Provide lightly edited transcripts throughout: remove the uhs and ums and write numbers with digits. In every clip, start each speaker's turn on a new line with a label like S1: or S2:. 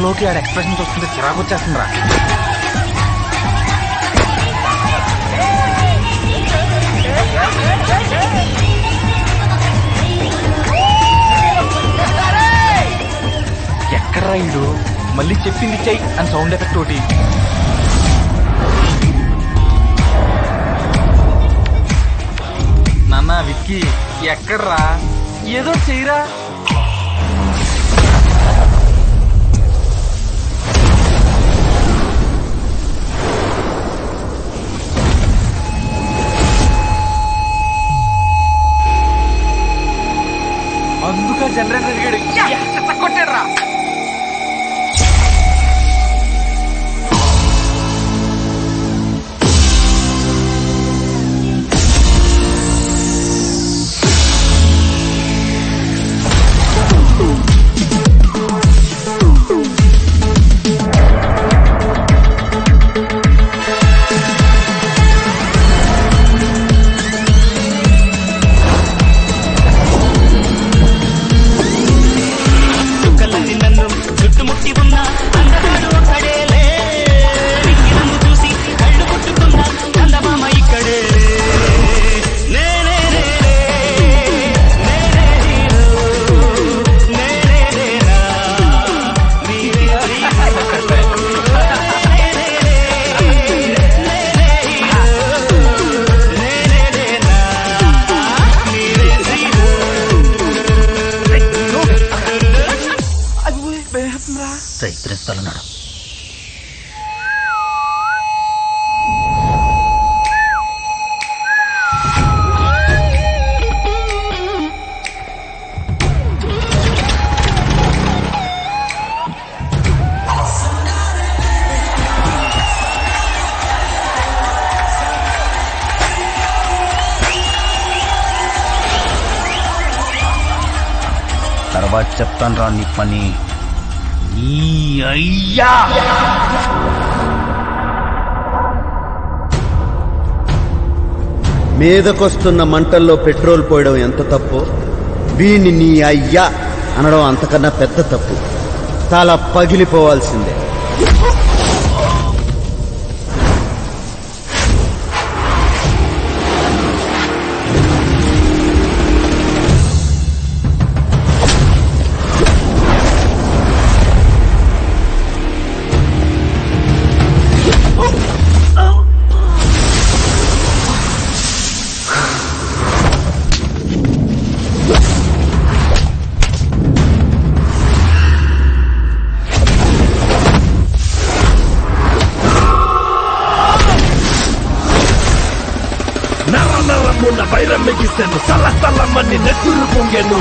S1: ఫ్లోకి ఆడ ఎక్స్ప్రెషన్ చూస్తుంటే చిరాకు వచ్చేస్తుందిరా. ఎక్కడ్రా ఇడు మళ్ళీ చెప్పింది చెయ్యి అని సౌండ్ ఎఫెక్ట్ ఒకటి. నాన్న విక్కీ ఎక్కడ్రా, ఏదో చెయ్యరా. అందుక జనరేటర్ అడిగాడు కొట్టాడ్రా.
S2: ప్రిన్సిపల్ ఉన్నాడు. తర్వాత చెప్తాను రా నీ పని. అయ్యా
S3: మీదకొస్తున్న మంటల్లో పెట్రోల్ పోయడం ఎంత తప్పు, వీణ్ణి నీ అయ్యా అనడం అంతకన్నా పెద్ద తప్పు. తల పగిలిపోవాల్సిందే.
S4: నరమున వైరం మిగిస్తాను, సలసలమని నెత్తురు పొంగెను.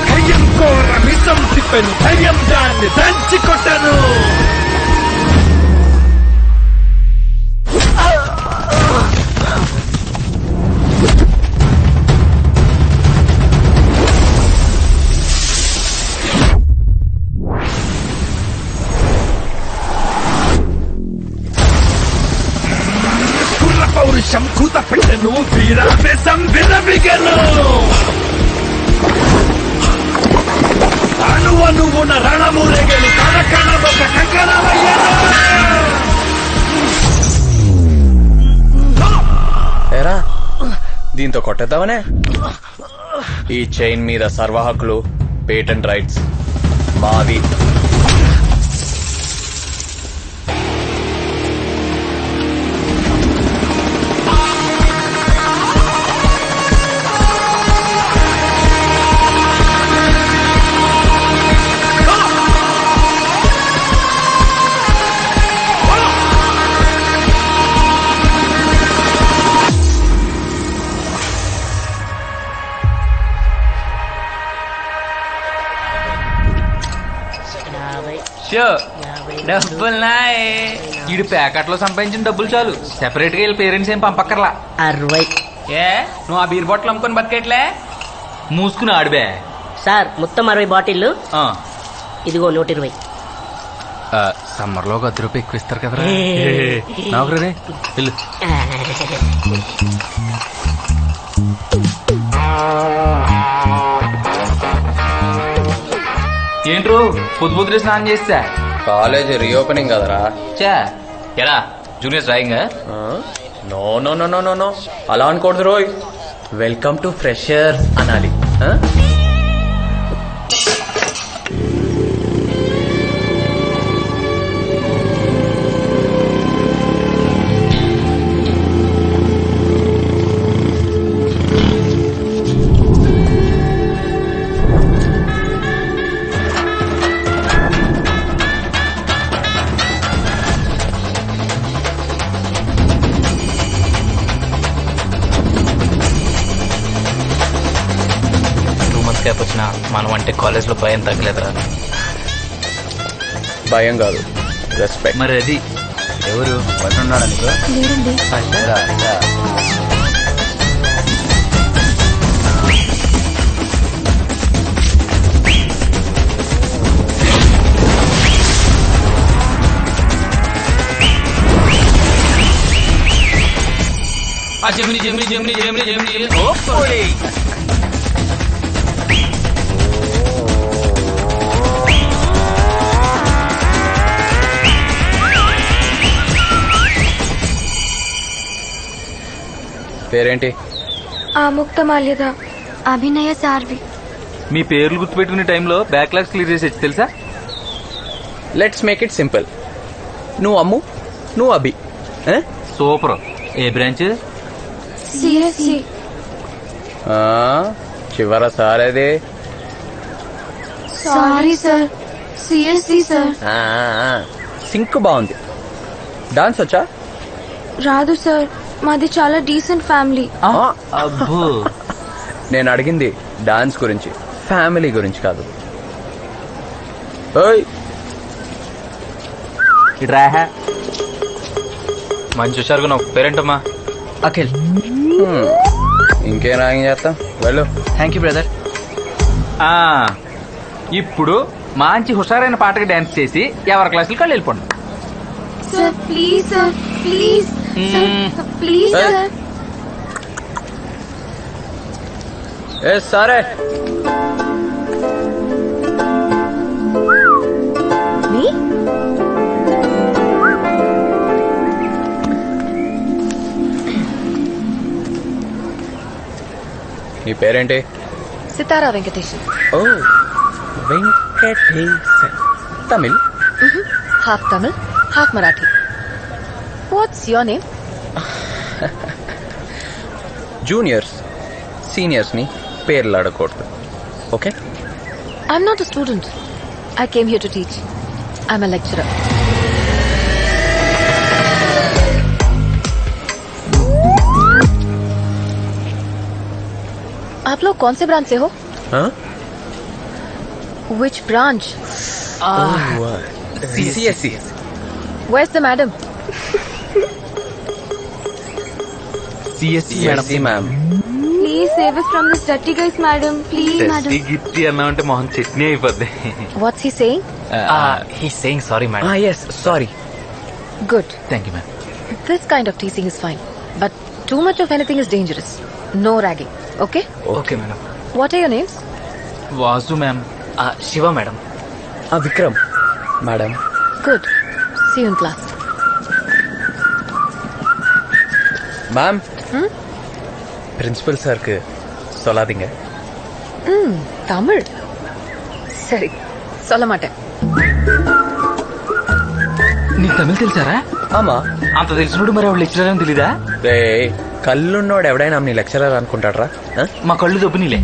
S4: కయ్యం కోర మిసం తిప్పెను, ధైర్యం దాన్ని దంచి కొట్టను. పౌరుషం కూత పెట్టెను, వీరావేశం విరవిగను. అణువణువున రణమురెగను, కనకన ఒక కంకణమయ్యను.
S1: ఏరా దీంతో కొట్టేద్దామనే. ఈ చైన్ మీద సర్వ హక్కులు, పేటెంట్ రైట్స్ మావి. డబ్బులున్నాయి. ఈడు ప్యాకెట్లో సంపాదించిన డబ్బులు చాలు, సెపరేట్ గా వీళ్ళ పేరెంట్స్ ఏం పంపక్కర్లా.
S5: 60.
S1: ఏ నువ్వు ఆ బీర్ బాటిల్ అమ్ముకొని బతికేట్లే? మూసుకుని ఆడిబే.
S5: సార్ మొత్తం 60 బాటిల్లు. ఇదిగో 120.
S1: సమ్మర్ లో 10 రూపాయలు ఎక్కువ ఇస్తారు కదరా. నాకు రే వెళ్ళు. ఏంట్రో పొద్దు పొద్దునే స్నానం చేస్తా
S2: కాలేజ్ రీఓపెనింగ్ కదరా.
S1: చా ఎలా juniors drawing
S2: no no no no no no అలా అనకూడదు రోయ్. వెల్కమ్ టు ఫ్రెషర్ అనాలి.
S1: క్యాప్ వచ్చినా మనం అంటే కాలేజ్లో భయం తగ్గలేదురా.
S2: భయం కాదు, రెస్పెక్ట్.
S1: మరి అది
S2: ఎవరు పట్టున్నాడు నీకు? రా, రా.
S1: జమిని జమిని జమిని జమిని జమిని ఓ
S2: పేరేంటి?
S6: ఆముక్తమాల్యద అభినయ సార్వి.
S1: మీ పేర్లు గుర్తుపెట్టుకునే టైంలో బ్యాక్లాగ్స్ క్లియర్ చేసేది తెలుసా?
S2: Let's make it simple. నువ్వు అమ్ము, నువ్వు అభి.
S1: సూపర్. ఏ బ్రాంచ్?
S6: సిఎస్సి.
S2: చివర సారేది?
S6: Sorry sir, CSC sir.
S2: సింక్ బాగుంది. డాన్స్ వచ్చా?
S6: రాదు సార్, మాది చాలా డీసెంట్ ఫ్యామిలీ.
S1: అబ్బో
S2: నేను అడిగింది డాన్స్ గురించి, ఫ్యామిలీ గురించి కాదు. ఓయ్
S1: ఇట్రా. మంచి హుషారుగా నా పేరెంట్ అమ్మా.
S2: అఖిల్. ఇంకేం రాగింగ్ చేస్తాం, వెళ్ళు.
S1: Thank you brother. ఇప్పుడు మంచి హుషారైన పాటకి డాన్స్ చేసి ఎవరి క్లాసులకి వాళ్ళు వెళ్ళిపోండి.
S6: Sir please sir, please please
S2: Hey.
S6: Sir.
S2: ఏ సారే.
S6: మీ
S2: నీ పేరేంటి?
S6: Sitara Venkatesh.
S2: Oh Venkatesh. Tamil?
S6: Half Tamil, half Marathi. What's your name?
S2: Juniors seniors ని పేర్లు అడగకూడదు, okay?
S6: I'm not a student. I came here to teach. I'm a lecturer. आप लोग कौन से ब्रांच से हो? Which branch?
S2: CSE.
S6: Where's the madam?
S2: CSE ma'am.
S6: Please save us from this dirty guys, madam. Please, madam.
S1: గిట్టి అన్నామంటే మొహం చట్నీ అయిపోద్ది.
S6: What's he saying?
S1: He's saying sorry madam.
S2: Yes sorry.
S6: Good.
S1: Thank you ma'am.
S6: This kind of teasing is fine, but too much of anything is dangerous. No ragging. Okay?
S1: Okay madam.
S6: What are your names?
S1: Vasu ma'am. Shiva madam.
S2: Vikram madam.
S6: Good. See you in class.
S2: Ma'am principal சாருக்கு சொல்லாதீங்க.
S6: தமிழ் சரி சொல்ல மாட்டேன்.
S1: నీకు తమిళ తెలుసారా?
S2: ఆమా.
S1: అంత తెలిసినోడు మరి ఆవిడ lecturer అని తెలీదా?
S2: రే కళ్ళున్నోడు ఎవడైనా నీ లెక్చరర్ అనుకుంటాడ్రా?
S1: మా కళ్ళు దొబ్బినీలే.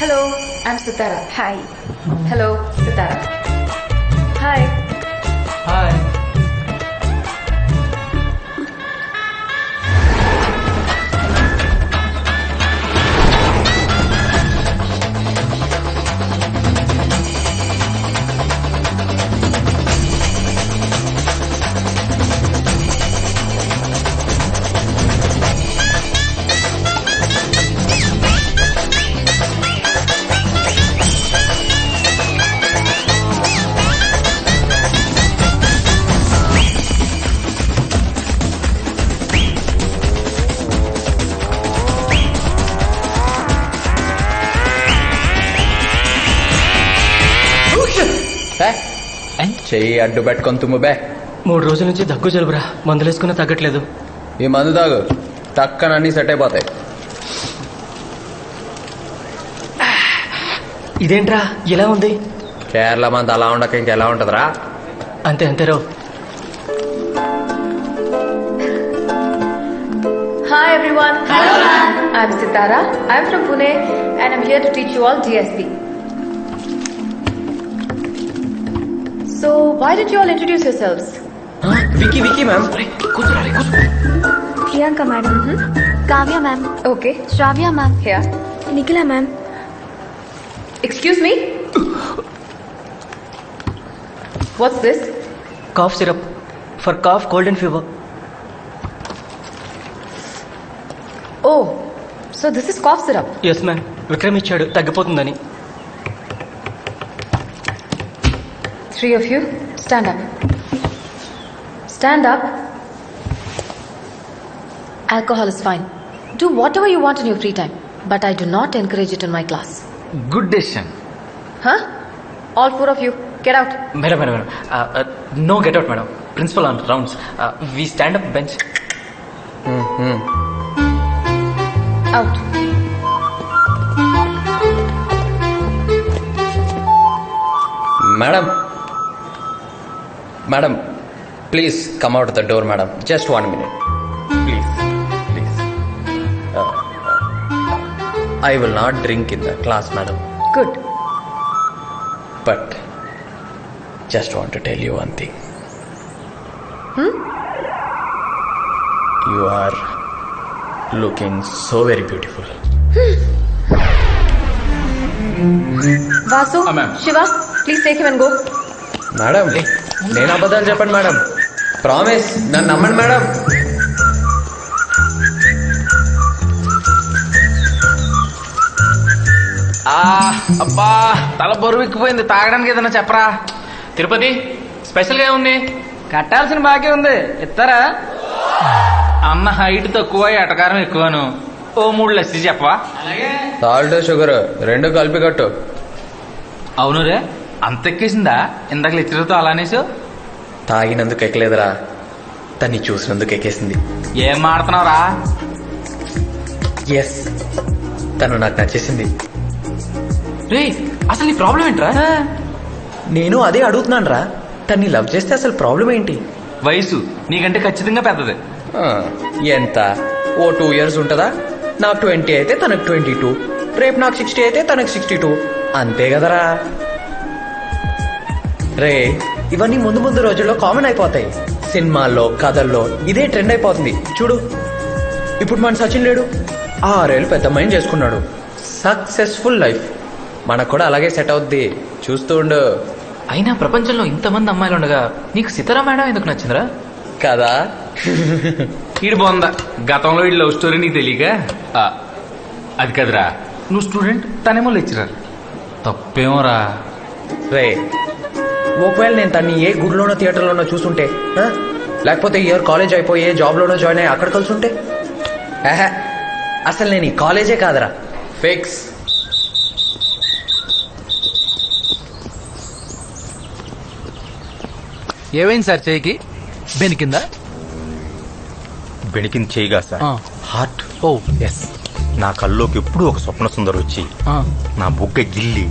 S6: Hello, I'm Sitara. Hi. Hello, Sitara. Hi.
S1: Hi.
S2: చెయ్యి అడ్డు పెట్టుకొని తుమ్ము బే.
S7: 3 రోజుల నుంచి దగ్గు జలుబురా, మందులేసుకున్నా తగ్గట్లేదు.
S2: ఈ మందు తాగు, టక్కన అన్నీ సెట్ అయిపోతాయి.
S7: ఇదేంట్రా ఇలా ఉంది?
S2: కేరళ మంది అలా ఉండక ఇంకెలా ఉంటుందిరా?
S7: అంతే అంతేరో.
S6: Hi everyone. Hello ma'am. I'm Sitara. I'm from Pune and I'm here to teach you all DSP. So why did you all introduce yourselves?
S2: Vicky Vicky ma'am.
S8: Priyanka madam, Kavya ma'am,
S6: Okay.
S8: Shravya ma'am,
S6: Here.
S8: Nikhila ma'am.
S6: Excuse me. What's this?
S7: Cough syrup for cough, cold and fever.
S6: Oh, so this is cough syrup.
S7: Yes ma'am, Vikram ఇచ్చాడు తగ్గిపోతుందని.
S6: 3 of you, stand up. Stand up. Alcohol is fine. Do whatever you want in your free time, but I do not encourage it in my class.
S1: Good decision.
S6: Huh? All 4 of you, get out.
S7: Madam madam madam, no get out madam. Principal on rounds. We stand up bench.
S6: Out.
S2: Madam madam, please come out the door madam. Just 1 minute please please. I will not drink in the class madam,
S6: Good.
S2: But just want to tell you one thing. You are looking so very beautiful.
S6: Vasu,
S1: ma'am.
S6: Shiva, please take him and go.
S2: Madam నేను అబద్ధాలు చెప్పండి madam, promise, నన్ను నమ్మండి madam.
S1: అబ్బా తల బరువెక్కిపోయింది, తాగడానికి ఏదైనా చెప్పరా. తిరుపతి స్పెషల్గా ఉంది.
S7: కట్టాల్సిన బాకీ ఉంది, ఇస్తారా?
S1: అన్న హైట్ తక్కువ, ఎటకారం ఎక్కువను. ఓ 3 లస్సీ చెప్పవా?
S2: సాల్ట్ షుగర్ 2 కలిపి కట్టు.
S1: అవును రే, అంత ఎక్కేసిందా? ఇందాక లెక్చరర్తో అలానేసో.
S2: తాగినందుకు ఎక్కలేదురా, తన్ని చూసినందుకు ఎక్కేసింది.
S1: ఏం మాడుతున్నావురా?
S2: ఎస్, తను నాకు నచ్చేసింది.
S1: రే అసలు నీ ప్రాబ్లం ఏంట్రా?
S2: నేను అదే అడుగుతున్నాను రా, తన్ని లవ్ చేస్తే అసలు ప్రాబ్లం ఏంటి?
S1: వయసు నీకంటే ఖచ్చితంగా పెద్దది.
S2: ఆ, ఎంత? ఓ 2 years ఉంటుందా? నాకు 20 అయితే తనకు 22, రేపు నాకు 60 అయితే తనకు 62, అంతే కదరా. రే ఇవన్నీ ముందు ముందు రోజుల్లో కామన్ అయిపోతాయి. సినిమాల్లో, కథల్లో ఇదే ట్రెండ్ అయిపోతుంది. చూడు, ఇప్పుడు మన సచిన్ లేడు, 6 ఏళ్ళు పెద్ద మైండ్ చేసుకున్నాడు, సక్సెస్ఫుల్ లైఫ్. మనకు కూడా అలాగే సెట్ అవుద్ది, చూస్తూ ఉండు.
S1: అయినా ప్రపంచంలో ఇంతమంది అమ్మాయిలు ఉండగా నీకు సీతారా మేడం ఎందుకు నచ్చిందిరా?
S2: కదా.
S1: ఈడు బాగుందా, గతంలో ఈ లవ్ స్టోరీ నీకు తెలియక. అది కదరా, నువ్వు స్టూడెంట్, తనేమో లెక్చరర్, తప్పేమోరా.
S2: రే ఒకవేళ నేను తన్ని ఏ గుడిలోనో థియేటర్లోనో చూసుంటే, లేకపోతే ఇయర్ కాలేజ్ అయిపోయి ఏ జాబ్లోనో జాయిన్ అయ్యి అక్కడ కలిసి ఉంటే, అసలు నేను ఈ కాలేజే కాదరా, ఫిక్స్.
S1: ఏమైంది సార్ చేయికి? బెనికిందా?
S9: బెణికింది చేయగా సార్, హార్ట్.
S1: ఓ ఎస్.
S9: నా కల్లోకి ఎప్పుడు ఒక స్వప్న సుందరు వచ్చి నా బుగ్గ గిల్లి